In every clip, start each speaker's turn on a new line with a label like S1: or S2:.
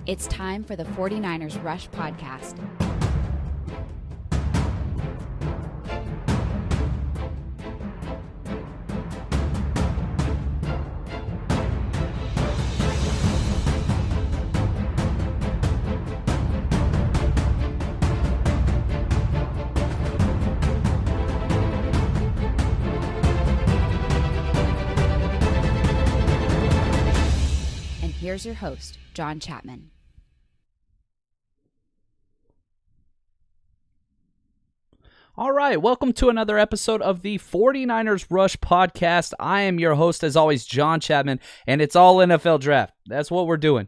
S1: It's time for the 49ers Rush podcast. And here's your host, John Chapman.
S2: All right, welcome to another episode of the 49ers Rush podcast. I am your host, as always, John Chapman, and it's all NFL draft. That's what we're doing.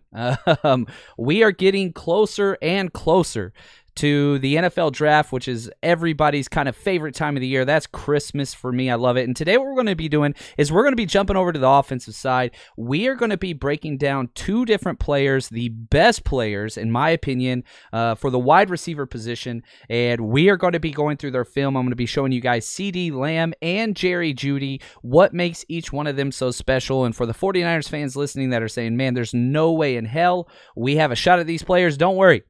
S2: We are getting closer and closer to the NFL draft, which is everybody's kind of favorite time of the year. That's Christmas for me. I love it. And today what we're going to be doing is we're going to be jumping over to the offensive side. We are going to be breaking down two different players, the best players, in my opinion, for the wide receiver position. And we are going to be going through their film. I'm going to be showing you guys CeeDee Lamb and Jeudy, what makes each one of them so special. And for the 49ers fans listening that are saying, man, there's no way in hell we have a shot at these players, don't worry.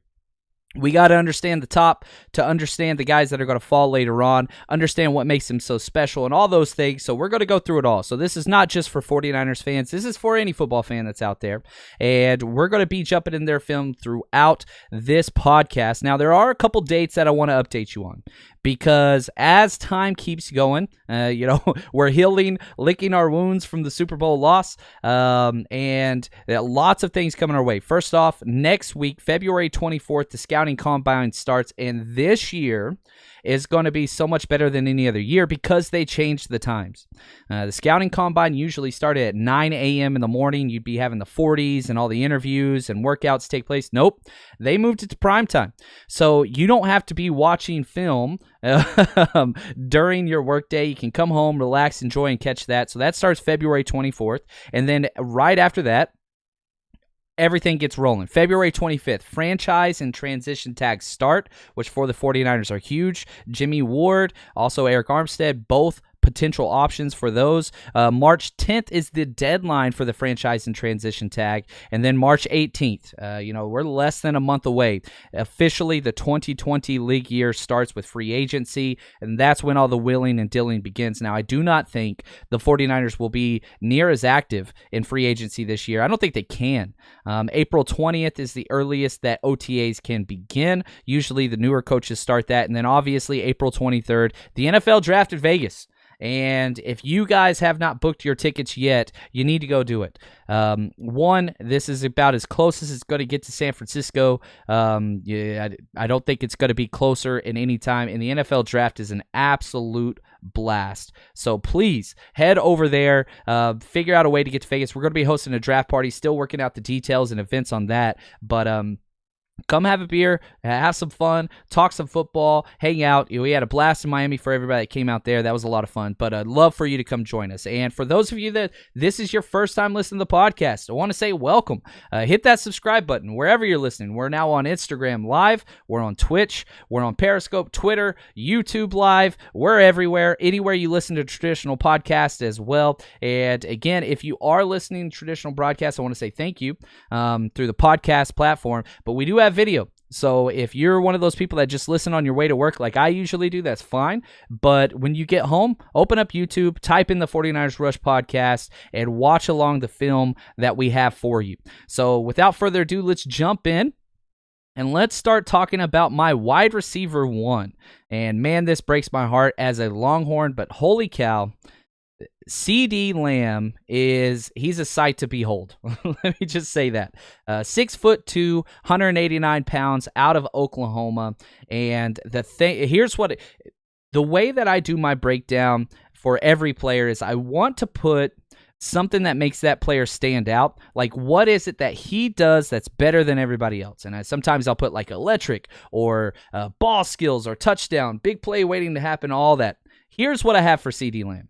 S2: We got to understand the top to understand the guys that are going to fall later on, understand what makes them so special and all those things. So we're going to go through it all. So this is not just for 49ers fans. This is for any football fan that's out there. And we're going to be jumping in their film throughout this podcast. Now, there are a couple dates that I want to update you on because as time keeps going, we're healing, licking our wounds from the Super Bowl loss, and lots of things coming our way. First off, next week, February 24th, the Scouting Combine starts, and this year is going to be so much better than any other year because they changed the times. The Scouting Combine usually started at 9 a.m. in the morning. You'd be having the 40s and all the interviews and workouts take place. Nope, they moved it to prime time. So you don't have to be watching film during your workday. You can come home, relax, enjoy, and catch that. So that starts February 24th. And then right after that, everything gets rolling. February 25th, franchise and transition tags start, which for the 49ers are huge. Jimmy Ward, also Eric Armstead, both potential options for those. March 10th is the deadline for the franchise and transition tag. And then March 18th, we're less than a month away. Officially, the 2020 league year starts with free agency, and that's when all the wheeling and dealing begins. Now, I do not think the 49ers will be near as active in free agency this year. I don't think they can. April 20th is the earliest that OTAs can begin. Usually, the newer coaches start that. And then, obviously, April 23rd, the NFL draft at Vegas. And if you guys have not booked your tickets yet, you need to go do it. This is about as close as it's going to get to San Francisco. I don't think it's going to be closer in any time. And the NFL draft is an absolute blast. So please head over there, figure out a way to get to Vegas. We're going to be hosting a draft party, still working out the details and events on that. But come have a beer, have some fun, talk some football, hang out. We had a blast in Miami for everybody that came out there. That was a lot of fun, but I'd love for you to come join us. And for those of you that this is your first time listening to the podcast, I want to say welcome. Hit that subscribe button wherever you're listening. We're now on Instagram Live. We're on Twitch. We're on Periscope, Twitter, YouTube Live. We're everywhere, anywhere you listen to traditional podcasts as well. And again, if you are listening to traditional broadcasts, I want to say thank you through the podcast platform, but we do have video. So if you're one of those people that just listen on your way to work like I usually do, that's fine. But when you get home, open up YouTube, type in the 49ers Rush podcast, and watch along the film that we have for you. So without further ado, let's jump in. And let's start talking about my wide receiver one. And man, this breaks my heart as a Longhorn, but holy cow, CeeDee Lamb he's a sight to behold. Let me just say that. 6'2", 189 pounds, out of Oklahoma. And here's the way that I do my breakdown for every player is I want to put something that makes that player stand out. Like, what is it that he does that's better than everybody else? And sometimes I'll put like electric or ball skills or touchdown, big play waiting to happen, all that. Here's what I have for CeeDee Lamb.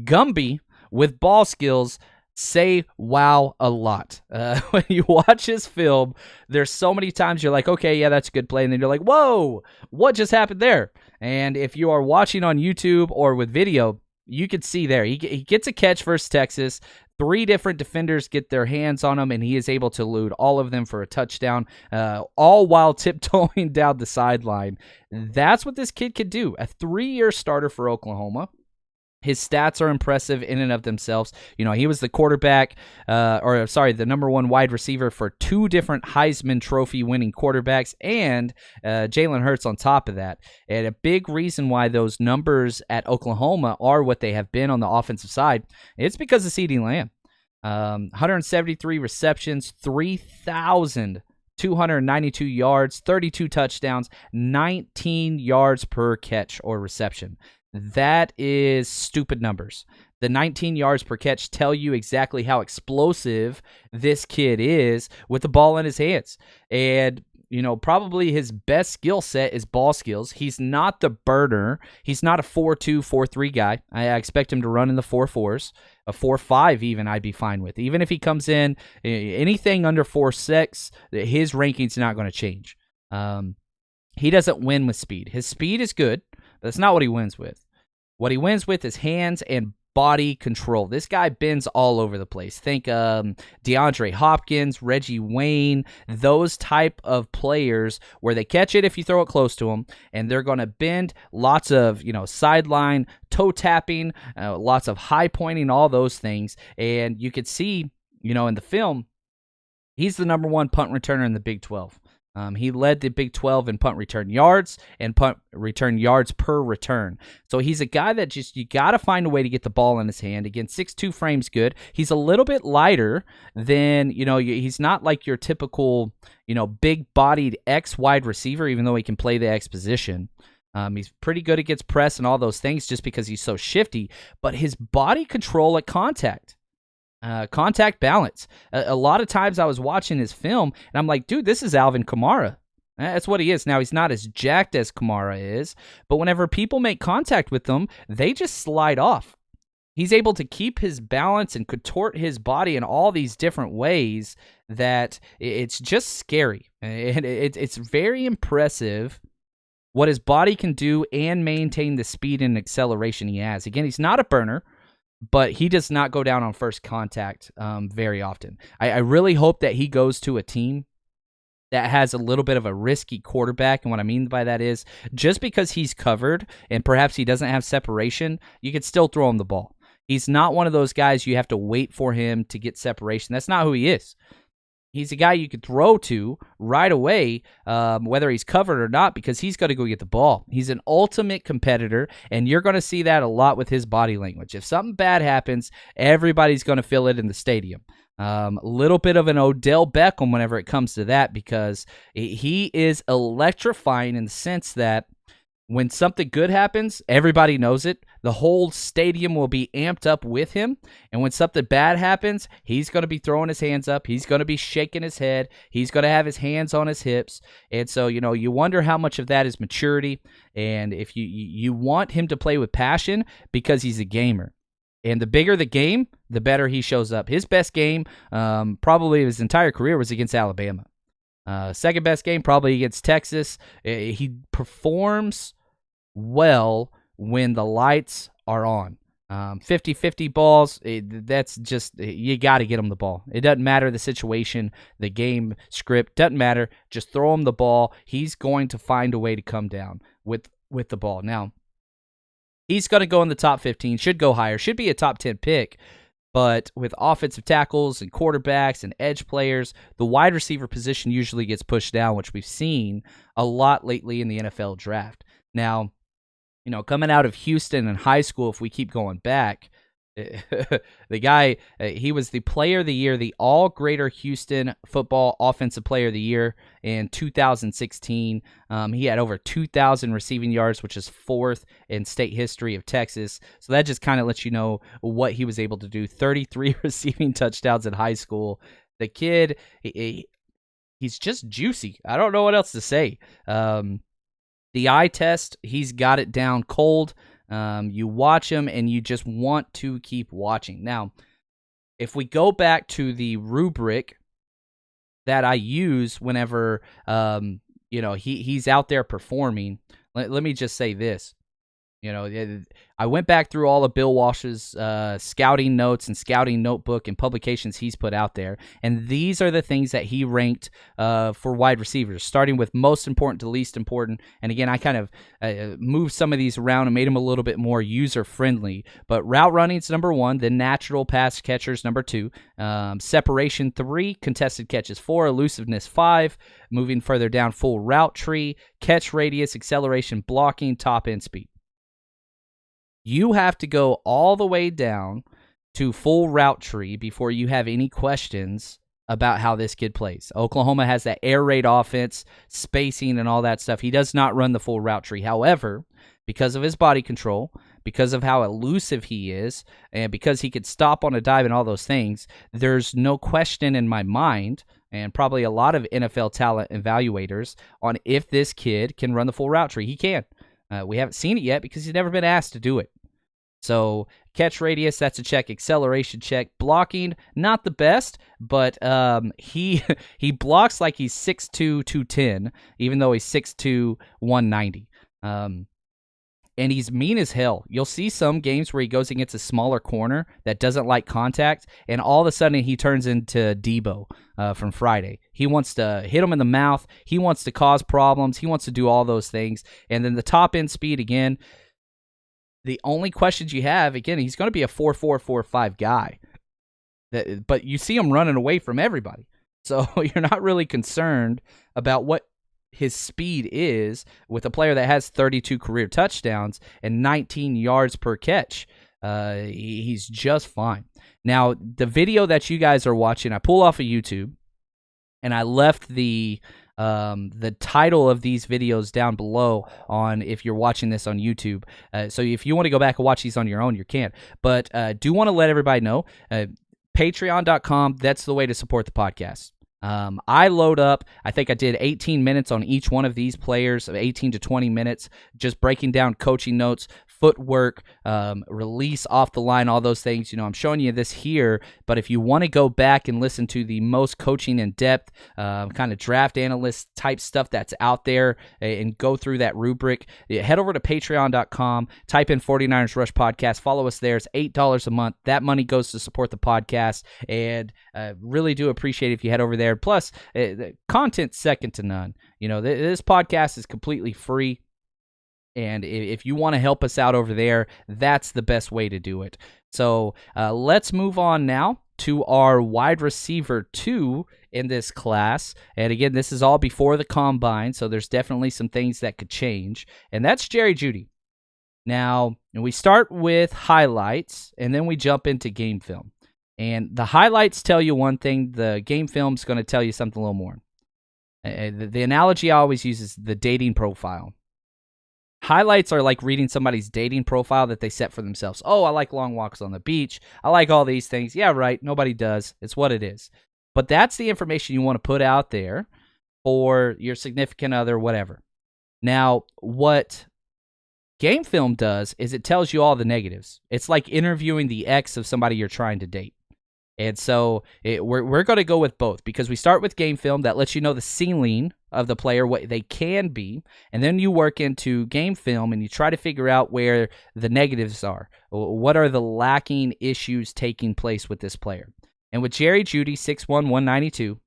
S2: Gumby with ball skills say wow a lot. When you watch his film, there's so many times you're like, okay, yeah, that's a good play. And then you're like, whoa, what just happened there? And if you are watching on YouTube or with video, you could see there, he gets a catch versus Texas. 3 different defenders get their hands on him, and he is able to elude all of them for a touchdown, all while tiptoeing down the sideline. That's what this kid could do. A 3-year starter for Oklahoma. His stats are impressive in and of themselves. He was the quarterback, the number 1 wide receiver for 2 different Heisman Trophy winning quarterbacks, and Jalen Hurts on top of that. And a big reason why those numbers at Oklahoma are what they have been on the offensive side, it's because of CeeDee Lamb. 173 receptions, 3,292 yards, 32 touchdowns, 19 yards per catch or reception. That is stupid numbers. The 19 yards per catch tell you exactly how explosive this kid is with the ball in his hands. And, probably his best skill set is ball skills. He's not the burner. He's not a 4-2, 4-3 guy. I expect him to run in the 4-4s. A 4-5 even I'd be fine with. Even if he comes in anything under 4-6, his ranking's not going to change. He doesn't win with speed. His speed is good. That's not what he wins with. What he wins with is hands and body control. This guy bends all over the place. Think DeAndre Hopkins, Reggie Wayne, those type of players where they catch it if you throw it close to them, and they're going to bend. Lots of sideline toe tapping, lots of high pointing, all those things. And you could see, in the film, he's the number 1 punt returner in the Big 12. He led the Big 12 in punt return yards and punt return yards per return. So he's a guy that you got to find a way to get the ball in his hand. Again, 6'2" frame's good. He's a little bit lighter than, he's not like your typical, big-bodied X wide receiver, even though he can play the X position. He's pretty good against press and all those things just because he's so shifty. But his body control at contact balance. A lot of times I was watching his film, and I'm like, dude, this is Alvin Kamara. That's what he is. Now, he's not as jacked as Kamara is, but whenever people make contact with him, they just slide off. He's able to keep his balance and contort his body in all these different ways that it's just scary. And it's very impressive what his body can do and maintain the speed and acceleration he has. Again, he's not a burner, but he does not go down on first contact very often. I really hope that he goes to a team that has a little bit of a risky quarterback. And what I mean by that is just because he's covered and perhaps he doesn't have separation, you could still throw him the ball. He's not one of those guys you have to wait for him to get separation. That's not who he is. He's a guy you could throw to right away, whether he's covered or not, because he's going to go get the ball. He's an ultimate competitor, and you're going to see that a lot with his body language. If something bad happens, everybody's going to feel it in the stadium. A little bit of an Odell Beckham whenever it comes to that, because he is electrifying in the sense that when something good happens, everybody knows it. The whole stadium will be amped up with him. And when something bad happens, he's going to be throwing his hands up. He's going to be shaking his head. He's going to have his hands on his hips. And so, you wonder how much of that is maturity. And if you want him to play with passion because he's a gamer. And the bigger the game, the better he shows up. His best game, probably his entire career, was against Alabama. Second best game, probably against Texas. He performs well when the lights are on. 50-50 balls, that's just, you got to get him the ball. It doesn't matter the situation, the game script, doesn't matter. Just throw him the ball. He's going to find a way to come down with the ball. Now, he's going to go in the top 15, should go higher, should be a top 10 pick. But with offensive tackles and quarterbacks and edge players, the wide receiver position usually gets pushed down, which we've seen a lot lately in the NFL draft. Now, coming out of Houston in high school, if we keep going back, the guy, he was the player of the year, the all Greater Houston Football Offensive Player of the Year in 2016. He had over 2,000 receiving yards, which is 4th in state history of Texas. So that just kind of lets you know what he was able to do. 33 receiving touchdowns in high school. The kid, he's just juicy. I don't know what else to say. The eye test, he's got it down cold. You watch him, and you just want to keep watching. Now, if we go back to the rubric that I use whenever he's out there performing, let me just say this. I went back through all of Bill Walsh's scouting notes and scouting notebook and publications he's put out there, and these are the things that he ranked for wide receivers, starting with most important to least important. And again, I kind of moved some of these around and made them a little bit more user-friendly. But route running's number 1, then natural pass catchers number 2, separation 3, contested catches 4, elusiveness 5, moving further down, full route tree, catch radius, acceleration, blocking, top end speed. You have to go all the way down to full route tree before you have any questions about how this kid plays. Oklahoma has that air raid offense, spacing, and all that stuff. He does not run the full route tree. However, because of his body control, because of how elusive he is, and because he could stop on a dive and all those things, there's no question in my mind, and probably a lot of NFL talent evaluators, on if this kid can run the full route tree. He can. We haven't seen it yet because he's never been asked to do it. So catch radius, that's a check. Acceleration check. Blocking, not the best, but he blocks like he's 6'2", 210, even though he's 6'2", 190. And he's mean as hell. You'll see some games where he goes against a smaller corner that doesn't like contact, and all of a sudden he turns into Debo from Friday. He wants to hit him in the mouth. He wants to cause problems. He wants to do all those things. And then the top end speed, again, the only questions you have, again, he's going to be a 4.4, 4.5 guy. But you see him running away from everybody. So you're not really concerned about what his speed is with a player that has 32 career touchdowns and 19 yards per catch. He's just fine. Now, the video that you guys are watching, I pull off of YouTube, and I left the title of these videos down below on if you're watching this on YouTube. So if you want to go back and watch these on your own, you can. But do want to let everybody know, patreon.com, that's the way to support the podcast. I load up, I think I did 18 minutes on each one of these players, 18 to 20 minutes, just breaking down coaching notes, footwork, release off the line, all those things. I'm showing you this here, but if you want to go back and listen to the most coaching in depth, kind of draft analyst type stuff that's out there and go through that rubric, head over to patreon.com, type in 49ers Rush Podcast, follow us there. It's $8 a month. That money goes to support the podcast, and really do appreciate it if you head over there. Plus, the content's second to none. This podcast is completely free. And if you want to help us out over there, that's the best way to do it. So let's move on now to our wide receiver 2 in this class. And again, this is all before the combine, so there's definitely some things that could change. And that's Jerry Jeudy. Now, we start with highlights, and then we jump into game film. And the highlights tell you one thing. The game film's going to tell you something a little more. The analogy I always use is the dating profile. Highlights are like reading somebody's dating profile that they set for themselves. Oh, I like long walks on the beach. I like all these things. Yeah, right. Nobody does. It's what it is. But that's the information you want to put out there for your significant other, whatever. Now, what game film does is it tells you all the negatives. It's like interviewing the ex of somebody you're trying to date. And so we're going to go with both, because we start with game film that lets you know the ceiling of the player, what they can be, and then you work into game film and you try to figure out where the negatives are. What are the lacking issues taking place with this player? And with Jerry Jeudy, 6'1", 192,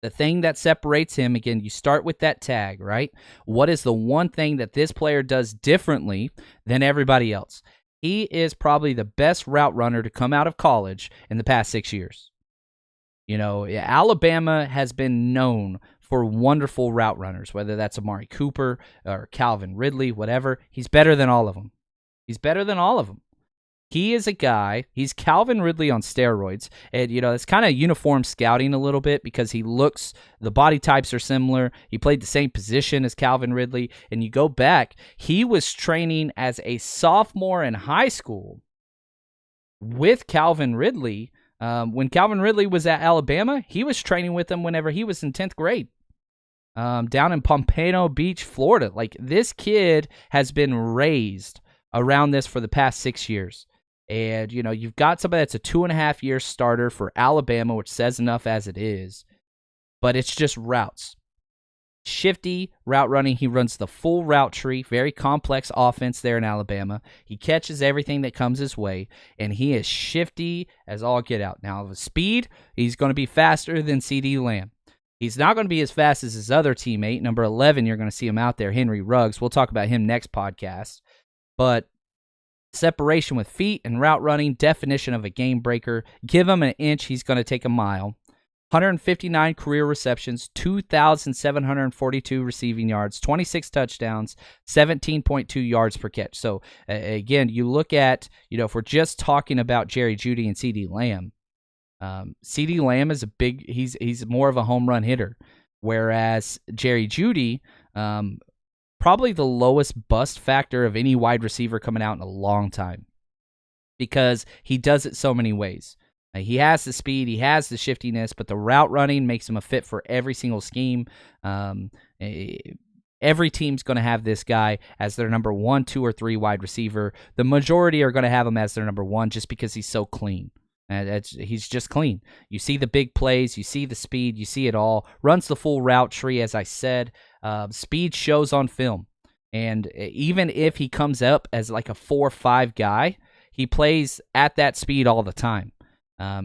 S2: the thing that separates him, again, you start with that tag, right? What is the one thing that this player does differently than everybody else? He is probably the best route runner to come out of college in the past 6 years. Alabama has been known for wonderful route runners, whether that's Amari Cooper or Calvin Ridley, whatever. He's better than all of them. He is a guy, he's Calvin Ridley on steroids, and, it's kind of uniform scouting a little bit because the body types are similar. He played the same position as Calvin Ridley, and you go back, he was training as a sophomore in high school with Calvin Ridley. When Calvin Ridley was at Alabama, he was training with him whenever he was in 10th grade. Down in Pompano Beach, Florida. Like, this kid has been raised around this for the past 6 years. And, you've got somebody that's a 2.5-year starter for Alabama, which says enough as it is. But it's just routes. Shifty route running. He runs the full route tree. Very complex offense there in Alabama. He catches everything that comes his way, and he is shifty as all get out. Now, the speed, he's going to be faster than CeeDee Lamb. He's not going to be as fast as his other teammate. Number 11, you're going to see him out there, Henry Ruggs. We'll talk about him next podcast. But separation with feet and route running, definition of a game breaker. Give him an inch, he's going to take a mile. 159 career receptions, 2,742 receiving yards, 26 touchdowns, 17.2 yards per catch. So, again, you look at, if we're just talking about Jerry Jeudy and CeeDee Lamb, CeeDee Lamb is he's more of a home run hitter, whereas Jerry Jeudy, probably the lowest bust factor of any wide receiver coming out in a long time because he does it so many ways. He has the speed, he has the shiftiness, but the route running makes him a fit for every single scheme. Every team's going to have this guy as their number 1, 2, or 3 wide receiver. The majority are going to have him as their number 1 just because he's so clean. He's just clean. You see the big plays, you see the speed, you see it all. Runs the full route tree, as I said. Speed shows on film. And even if he comes up as like a 4-5 guy, he plays at that speed all the time.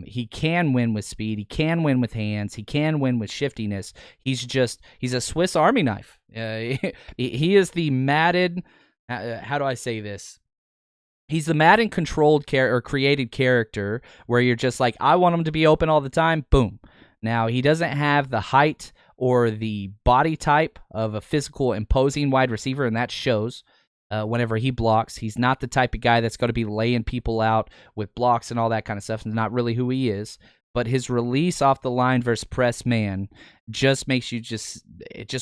S2: He can win with speed. He can win with hands. He can win with shiftiness. He's a Swiss Army knife. He is the Madden, how do I say this? He's the Madden controlled created character where you're just like, I want him to be open all the time. Boom. Now, he doesn't have the height or the body type of a physical imposing wide receiver, and that shows. Whenever he blocks, he's not the type of guy that's going to be laying people out with blocks and all that kind of stuff. It's not really who he is. But his release off the line versus press man just makes you just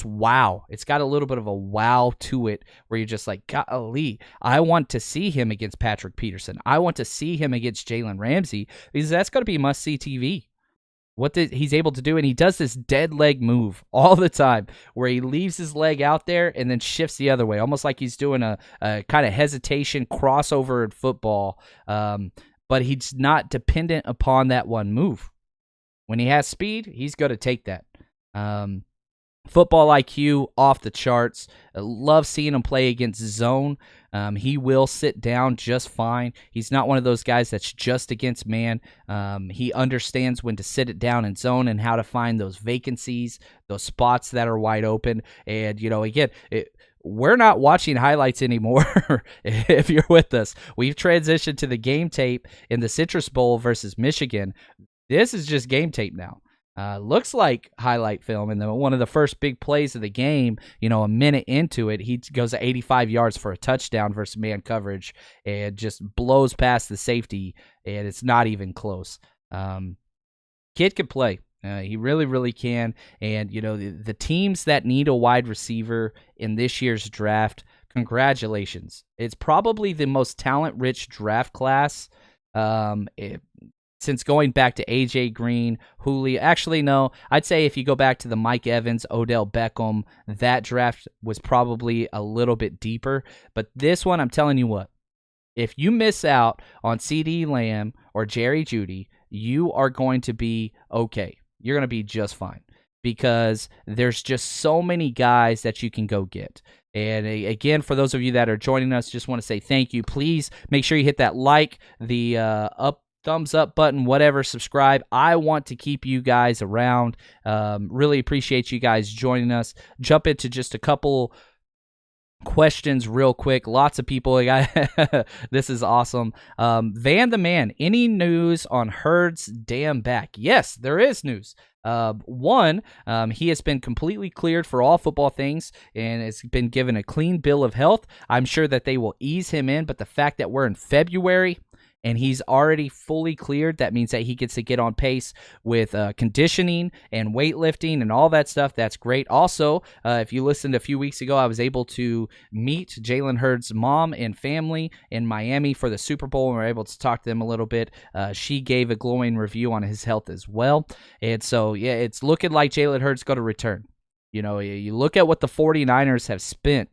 S2: wow. It's got a little bit of a wow to it where you're just like, golly, I want to see him against Patrick Peterson. I want to see him against Jalen Ramsey because that's going to be must-see TV. He's able to do, and he does this dead leg move all the time where he leaves his leg out there and then shifts the other way, almost like he's doing a kind of hesitation crossover in football, but he's not dependent upon that one move. When he has speed, he's going to take that. Football IQ off the charts. Love seeing him play against zone. He will sit down just fine. He's not one of those guys that's just against man. He understands when to sit it down in zone and how to find those vacancies, those spots that are wide open. And, again, we're not watching highlights anymore if you're with us. We've transitioned to the game tape in the Citrus Bowl versus Michigan. This is just game tape now. Looks like highlight film, and one of the first big plays of the game, a minute into it, he goes 85 yards for a touchdown versus man coverage and just blows past the safety, and it's not even close. Kid can play. He really, really can. And, the teams that need a wide receiver in this year's draft, congratulations. It's probably the most talent-rich draft class since going back to A.J. Green, Julio. Actually, no. I'd say if you go back to the Mike Evans, Odell Beckham, that draft was probably a little bit deeper. But this one, I'm telling you what, if you miss out on CeeDee Lamb or Jerry Jeudy, you are going to be okay. You're going to be just fine because there's just so many guys that you can go get. And again, for those of you that are joining us, just want to say thank you. Please make sure you hit that like, the thumbs up button, whatever, subscribe. I want to keep you guys around. Really appreciate you guys joining us. Jump into just a couple questions real quick. Lots of people. This is awesome. Van the Man, any news on Hurd's damn back? Yes, there is news. He has been completely cleared for all football things and has been given a clean bill of health. I'm sure that they will ease him in, but the fact that we're in February and he's already fully cleared, that means that he gets to get on pace with conditioning and weightlifting and all that stuff. That's great. Also, if you listened a few weeks ago, I was able to meet Jalen Hurd's mom and family in Miami for the Super Bowl, and we were able to talk to them a little bit. She gave a glowing review on his health as well. And so, yeah, it's looking like Jalen Hurd's going to return. You look at what the 49ers have spent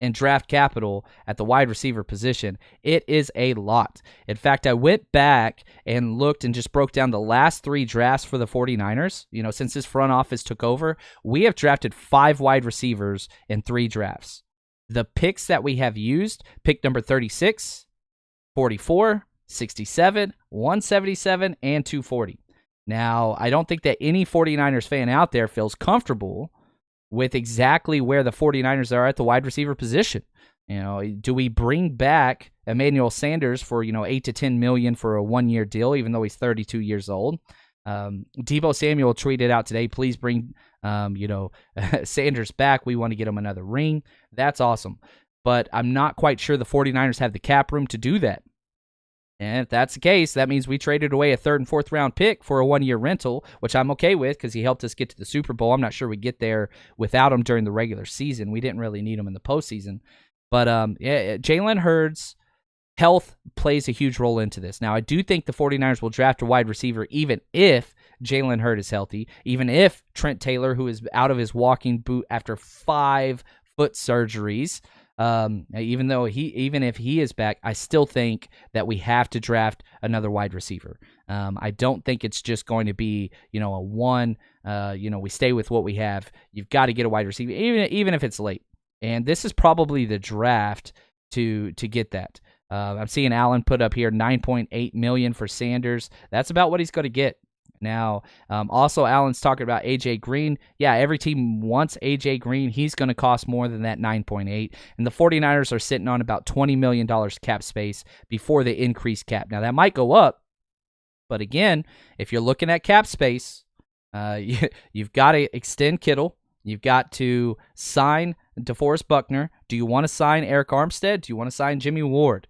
S2: in draft capital at the wide receiver position. It is a lot. In fact, I went back and looked and just broke down the last 3 drafts for the 49ers. Since this front office took over, we have drafted 5 wide receivers in 3 drafts. The picks that we have used, pick number 36, 44, 67, 177, and 240. Now, I don't think that any 49ers fan out there feels comfortable with exactly where the 49ers are at the wide receiver position. Do we bring back Emmanuel Sanders for, 8 to 10 million for a 1-year deal, even though he's 32 years old? Deebo Samuel tweeted out today, please bring, Sanders back. We want to get him another ring. That's awesome. But I'm not quite sure the 49ers have the cap room to do that. And if that's the case, that means we traded away a 3rd and 4th round pick for a 1-year rental, which I'm okay with because he helped us get to the Super Bowl. I'm not sure we get there without him during the regular season. We didn't really need him in the postseason. But Jalen Hurts' health plays a huge role into this. Now, I do think the 49ers will draft a wide receiver even if Jalen Hurts is healthy, even if Trent Taylor, who is out of his walking boot after 5 foot surgeries, even if he is back, I still think that we have to draft another wide receiver. I don't think it's just going to be, a one, we stay with what we have. You've got to get a wide receiver, even if it's late. And this is probably the draft to get that. I'm seeing Allen put up here $9.8 million for Sanders. That's about what he's going to get. Now, also Allen's talking about A.J. Green. Yeah, every team wants A.J. Green. He's going to cost more than that 9.8. And the 49ers are sitting on about $20 million cap space before the increased cap. Now, that might go up. But again, if you're looking at cap space, you've got to extend Kittle. You've got to sign DeForest Buckner. Do you want to sign Eric Armstead? Do you want to sign Jimmy Ward?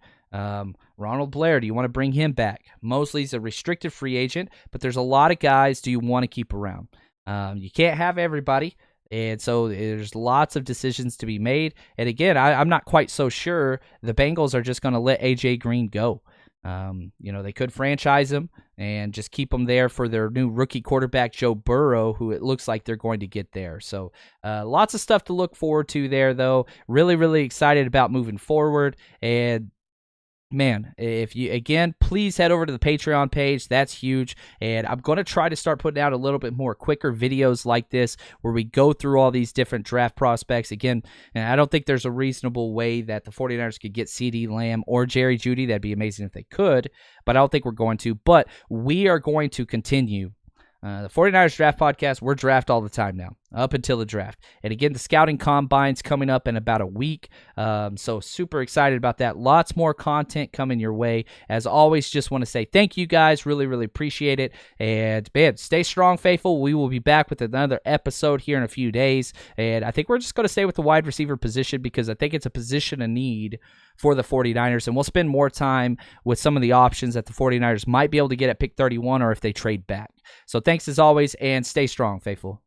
S2: Ronald Blair, do you want to bring him back? Mosley's a restricted free agent, but there's a lot of guys do you want to keep around. You can't have everybody, and so there's lots of decisions to be made. And again, I'm not quite so sure the Bengals are just going to let A.J. Green go. They could franchise him and just keep him there for their new rookie quarterback, Joe Burrow, who it looks like they're going to get there. So lots of stuff to look forward to there, though. Really, really excited about moving forward. And man, please head over to the Patreon page. That's huge. And I'm going to try to start putting out a little bit more quicker videos like this where we go through all these different draft prospects. Again, and I don't think there's a reasonable way that the 49ers could get CeeDee Lamb or Jerry Jeudy. That'd be amazing if they could, but I don't think we're going to. But we are going to continue. The 49ers Draft Podcast, we're draft all the time now, up until the draft. And again, the scouting combine's coming up in about a week, so super excited about that. Lots more content coming your way. As always, just want to say thank you guys. Really, really appreciate it. And, man, stay strong, faithful. We will be back with another episode here in a few days. And I think we're just going to stay with the wide receiver position because I think it's a position of need for the 49ers. And we'll spend more time with some of the options that the 49ers might be able to get at pick 31 or if they trade back. So thanks as always, and stay strong, faithful.